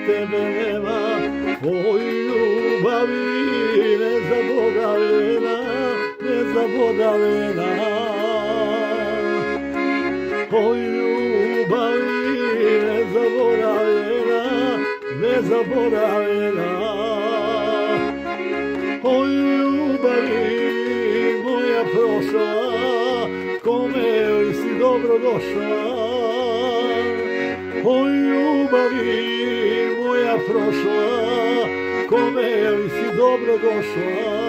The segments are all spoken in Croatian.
tebe nema, oj ljubavi nezaboravljena, nezaboravljena. Oj ljubavi nezaboravljena, nezaboravljena. Oj ljubavi moja prošla, kome li si dobro došla. Oj ljubavi moja prošla, kome li si dobro došla.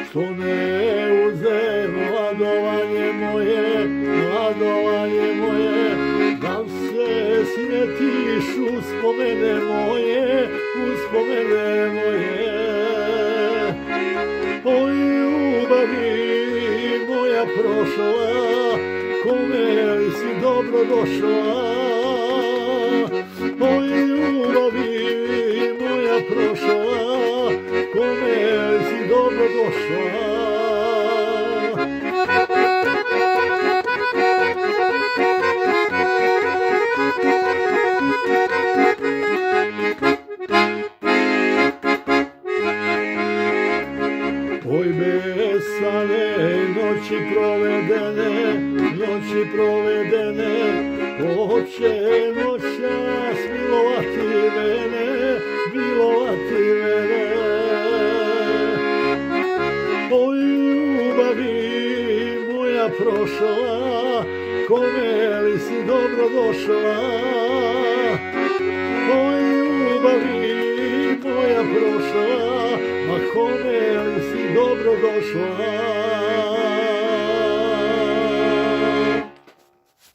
Što ne uze mladovanje moje, da se sjetiš uspomene moje, uspomene moje. Oj ljubavi moja prošla, kome li si dobro došla. Oj ljubavi moja prošla, kome li si dobro došla. Oj besane noći provedene, hoće noćas milovati mene, milovati mene. Oj ljubavi moja prošla, kome li si dobro došla. Oj ljubavi moja prošla, ma kome li si dobro došla.